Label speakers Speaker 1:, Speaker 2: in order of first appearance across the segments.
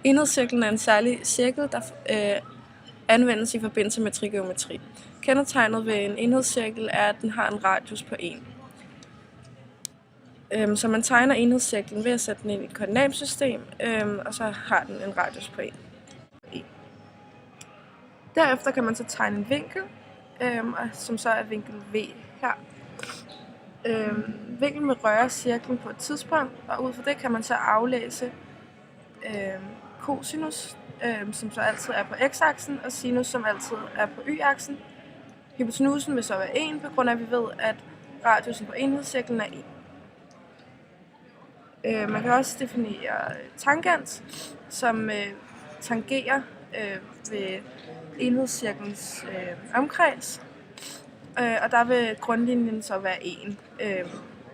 Speaker 1: Enhedscirklen er en særlig cirkel, der anvendes i forbindelse med trigonometri. Kendetegnet ved en enhedscirkel er, at den har en radius på 1. Så man tegner enhedscirklen ved at sætte den ind i et koordinatsystem, og så har den en radius på 1. Derefter kan man så tegne en vinkel, som så er vinkel V her. Vinklen vil røre cirklen på et tidspunkt, og ud fra det kan man så aflæse cosinus, som så altid er på x-aksen, og sinus, som altid er på y-aksen. Hypotenusen vil så være 1, på grund af, at vi ved, at radiusen på enhedscirklen er 1. Man kan også definere tangent, som tangerer ved enhedscirklens omkreds, og der vil grundlinjen så være 1.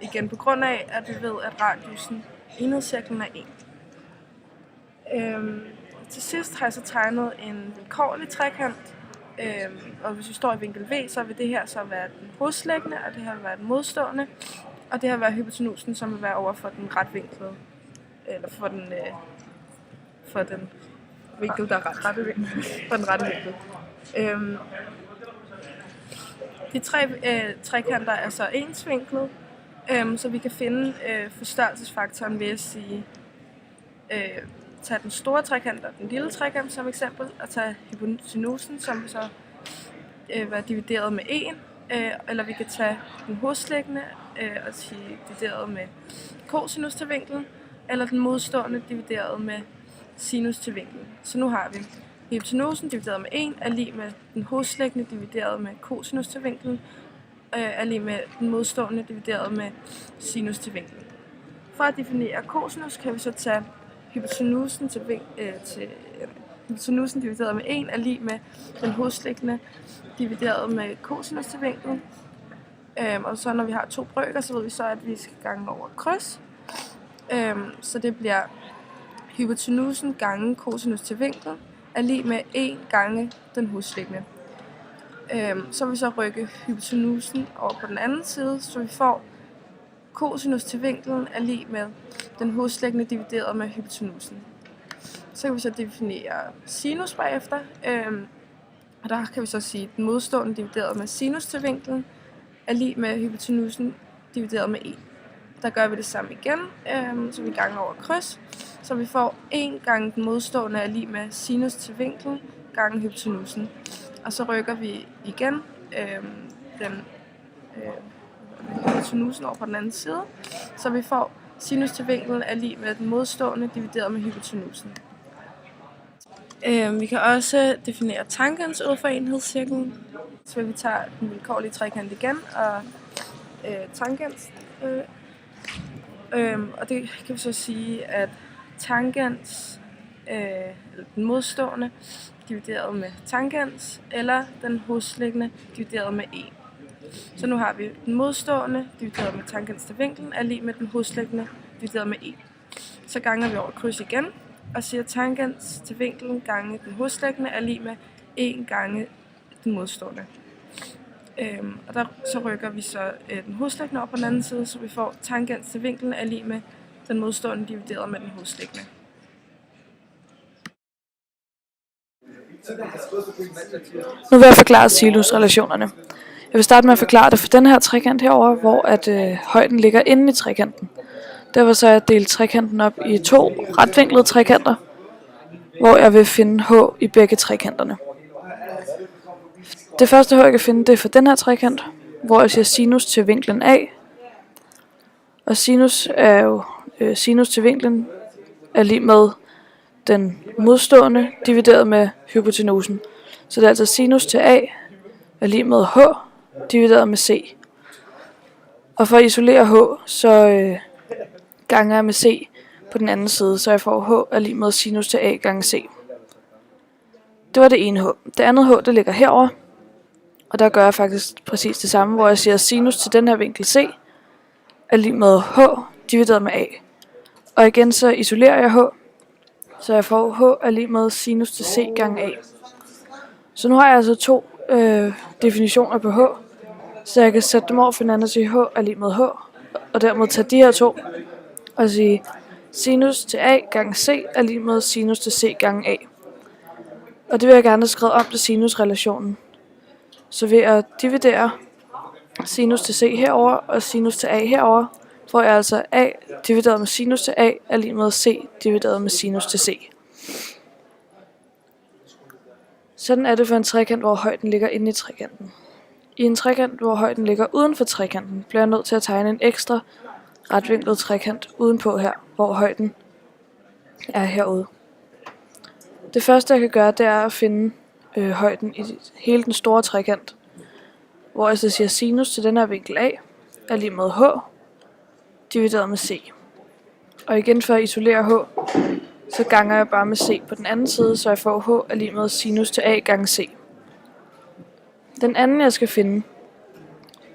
Speaker 1: Igen på grund af, at vi ved, at radiusen i enhedscirklen er 1. Til sidst har jeg så tegnet en vilkårlig trekant, og hvis vi står i vinkel V, så vil det her så være den hovedliggende, og det her vil være den modstående, og det her vil være hypotenusen, som vil være over for den retvinklede, eller for den vinkel, der er rette vinkel. For den rette vinkel. De tre trekanter er så ensvinklede, så vi kan finde forstørrelsesfaktoren ved at sige, tage den store trekant og den lille trekant som eksempel, og tage hypotenusen, som så være divideret med 1, eller vi kan tage den hovedliggende og sige divideret med cosinus til vinklen, eller den modstående divideret med sinus til vinklen. Så nu har vi hypotenusen divideret med 1 er lig med den hovedliggende divideret med cosinus til vinklen, er lig med den modstående divideret med sinus til vinklen. For at definere cosinus kan vi så tage hypotenusen hypotenusen divideret med 1 er lig med den hovedliggende divideret med cosinus til vinklen. Og så når vi har to brøker, så ved vi så, at vi skal gange over kryds. Så det bliver hypotenusen gange cosinus til vinklen er lig med 1 gange den hovedliggende. Så vil vi så rykke hypotenusen over på den anden side, så vi får cosinus til vinklen er lig med den hovedliggende divideret med hypotenusen. Så kan vi så definere sinus bagefter, og der kan vi så sige, at den modstående divideret med sinus til vinklen er lig med hypotenusen divideret med 1. Der gør vi det samme igen, så vi ganger over kryds, så vi får 1 gange den modstående er lig med sinus til vinklen gange hypotenusen. Og så rykker vi igen hypotenusen over på den anden side, så vi får sinus til vinklen er lig med den modstående divideret med hypotenusen. Vi kan også definere tangens ud fra enhedscirklen, så vi tager den vilkårlige trekant igen og tangens. Og det kan vi så sige, at tangens, eller den modstående divideret med tangens, eller den hovedliggende divideret med 1. Så nu har vi den modstående divideret med tangens til vinklen er lig med den hovedliggende divideret med 1. Så ganger vi over kryds igen og siger, at tangens til vinklen gange den hovedliggende er lig med 1 gange den modstående. Og der så rykker vi så den hovedliggende op på den anden side, så vi får tangens til vinklen er lig med den modstående divideret med den hovedliggende.
Speaker 2: Nu vil jeg forklare sinusrelationerne. Jeg vil starte med at forklare det for den her trekant herover, hvor at højden ligger inde i trekanten. Derfor så jeg delt trekanten op i 2 retvinklede trekanter, hvor jeg vil finde h i begge trekanterne. Det første h, jeg kan finde, det er for den her trekant, hvor jeg siger sinus til vinklen A. Og sinus er jo sinus til vinklen er lig med den modstående divideret med hypotenusen. Så det er altså sinus til A er lig med h divideret med c. Og for at isolere h, så ganger jeg med c på den anden side, så jeg får h er lig med sinus til a gange c. Det var det ene h. Det andet h, det ligger herover, og der gør jeg faktisk præcis det samme, hvor jeg siger sinus til den her vinkel c er lig med h divideret med a. Og igen så isolerer jeg h, så jeg får h er lig med sinus til c gange a. Så nu har jeg altså 2 definitioner på h, så jeg kan sætte dem over for hinanden og sige h er lig med h, og dermed tage de her 2 og sige Sinus til a gange c er lig med sinus til c gange a. Og det vil jeg gerne have skrevet om til sinusrelationen. Så ved at dividere sinus til c herover og sinus til a herover, får jeg altså a divideret med sinus til a er lig med c divideret med sinus til c. Sådan er det for en trekant, hvor højden ligger inde i trekanten. I en trekant, hvor højden ligger uden for trekanten, bliver jeg nødt til at tegne en ekstra retvinklet trekant udenpå her, hvor højden er herude. Det første jeg kan gøre, det er at finde højden i hele den store trekant, hvor jeg så siger sinus til den her vinkel A er lig med h divideret med c. Og igen for at isolere h, så ganger jeg bare med c på den anden side, så jeg får h er lig med sinus til a gange c. Den anden jeg skal finde,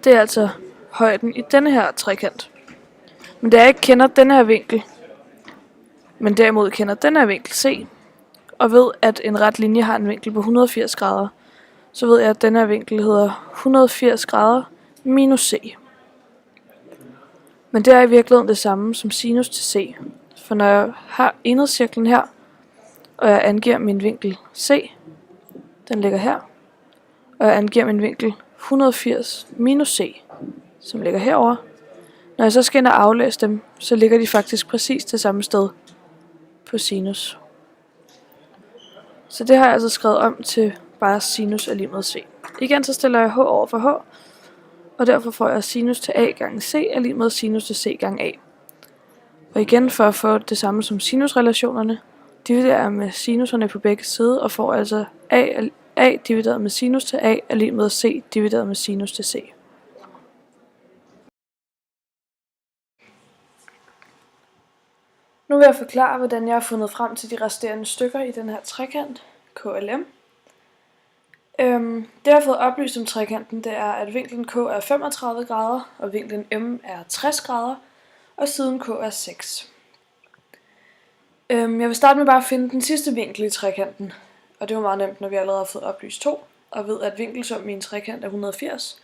Speaker 2: det er altså højden i denne her trekant. Men da jeg ikke kender denne her vinkel, men derimod kender denne her vinkel c, og ved at en ret linje har en vinkel på 180 grader, så ved jeg at denne her vinkel hedder 180 grader minus c. Men det er i virkeligheden det samme som sinus til c, for når jeg har enhedscirklen her, og jeg angiver min vinkel c, den ligger her, og jeg angiver min vinkel 180 minus c, som ligger herover. Når jeg så skal ind og aflæse dem, så ligger de faktisk præcis det samme sted på sinus. Så det har jeg altså skrevet om til bare sinus er lig med c. Igen så stiller jeg h over for h, og derfor får jeg sinus til a gange c er lig med sinus til c gange a. Og igen for at få det samme som sinusrelationerne, dividerer jeg med sinuserne på begge sider og får altså a divideret med sinus til a er lig med c divideret med sinus til c. Nu vil jeg forklare, hvordan jeg har fundet frem til de resterende stykker i den her trekant, KLM. Det jeg har fået oplyst om trekanten, det er, at vinklen K er 35 grader, og vinklen M er 60 grader, og siden K er 6. Jeg vil starte med bare at finde den sidste vinkel i trekanten, og det er jo meget nemt, når vi allerede har fået oplyst 2, og ved at vinkelsummen i en trekant er 180.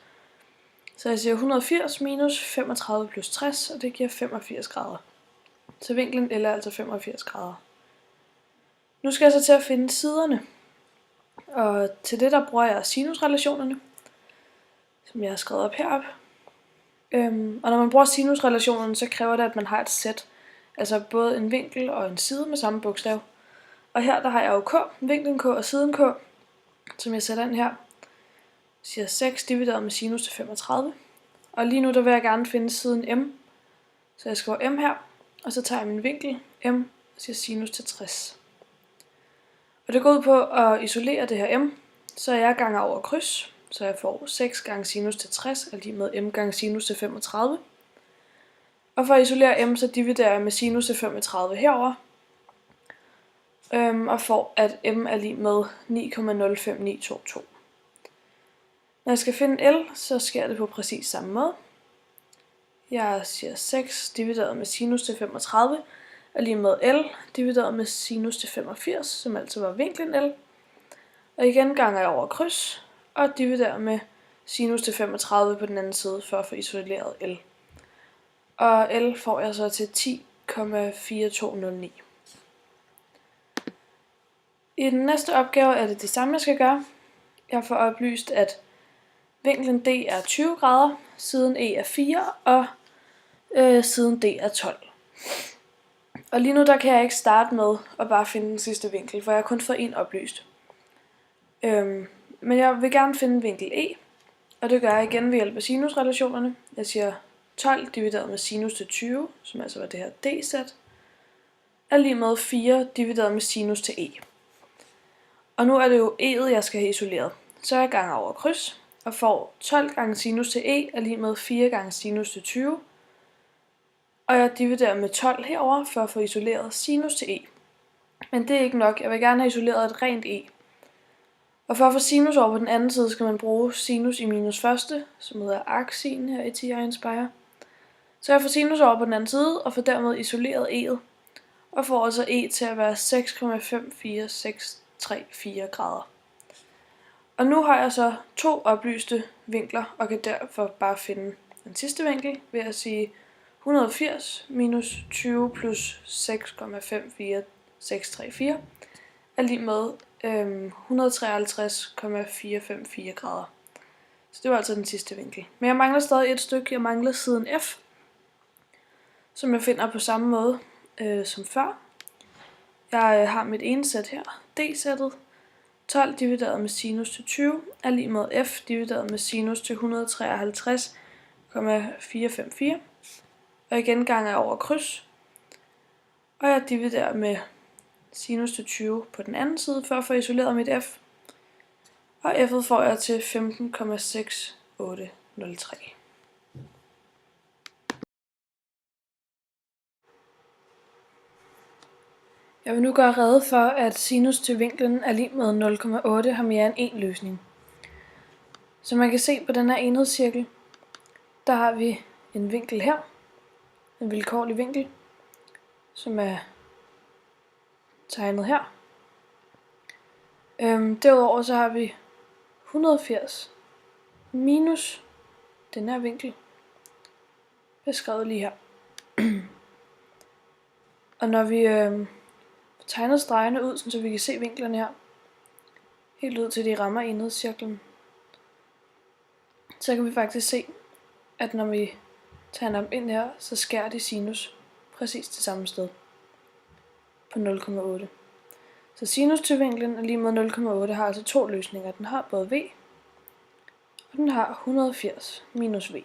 Speaker 2: Så jeg siger 180 minus 35 plus 60, og det giver 85 grader. Så vinklen L er altså 85 grader. Nu skal jeg så til at finde siderne. Og til det der bruger jeg sinusrelationerne, som jeg har skrevet op heroppe. Og når man bruger sinusrelationerne, så kræver det, at man har et sæt. Altså både en vinkel og en side med samme bogstav. Og her der har jeg jo K, vinklen K og siden K, som jeg sætter ind her. Jeg siger 6 divideret med sinus til 35. Og lige nu der vil jeg gerne finde siden M. Så jeg skriver M her. Og så tager jeg min vinkel M og siger sinus til 60. Og det går ud på at isolere det her M, så jeg ganger over kryds, så jeg får 6 gange sinus til 60 er lig med M gange sinus til 35. Og for at isolere M, så dividerer jeg med sinus til 35 herover, og får at M er lig med 9,05922. Når jeg skal finde L, så sker det på præcis samme måde. Jeg siger 6 divideret med sinus til 35 er lige med L divideret med sinus til 85, som altså var vinklen L. Og igen ganger jeg over kryds og dividerer med sinus til 35 på den anden side for at få isoleret L. Og L får jeg så til 10,4209. I den næste opgave er det samme, jeg skal gøre. Jeg får oplyst, at vinklen D er 20 grader, siden E er 4 og siden D er 12. Og lige nu der kan jeg ikke starte med at bare finde den sidste vinkel, for jeg har kun fået en oplyst. Men jeg vil gerne finde vinkel E, og det gør jeg igen ved hjælp af sinusrelationerne. Jeg siger 12 divideret med sinus til 20, som altså var det her D-sæt, er lige med 4 divideret med sinus til E. Og nu er det jo E'et, jeg skal have isoleret. Så jeg ganger over kryds og får 12 gange sinus til E er lige med 4 gange sinus til 20. Og jeg dividerer med 12 herover for at få isoleret sinus til E. Men det er ikke nok. Jeg vil gerne have isoleret et rent E. Og for at få sinus over på den anden side, skal man bruge sinus i minus første, som hedder arksin her i TI Inspire. Så jeg får sinus over på den anden side, og får dermed isoleret E'et. Og får altså E til at være 6,54634 grader. Og nu har jeg så 2 oplyste vinkler, og kan derfor bare finde den sidste vinkel ved at sige 180 minus 20 plus 6,54634 er lige med 153,454 grader. Så det var altså den sidste vinkel. Men jeg mangler stadig et stykke. Jeg mangler siden F, som jeg finder på samme måde som før. Jeg har mit ene sæt her, D-sættet. 12 divideret med sinus til 20 er lige med F divideret med sinus til 153,454. Og igen ganger jeg over kryds. Og jeg dividerer med sinus til 20 på den anden side, for at få isoleret mit F. Og F'et får jeg til 15,6803. Jeg vil nu gøre rede for, at sinus til vinklen er lig med 0,8 har mere end en løsning. Så man kan se på den her enhedscirkel, der har vi en vinkel her, en vilkårlig vinkel, som er tegnet her. Derudover så har vi 180 minus den her vinkel, beskrevet lige her. Og når vi tegner stregene ud, så vi kan se vinklerne her, helt ud til de rammer enhedscirklen, så kan vi faktisk se, at når vi tegner dem ind her, så skærer de sinus præcis det samme sted på 0,8. Så sinus til vinklen er lige med 0,8 har altså to løsninger. Den har både V, og den har 180 minus V.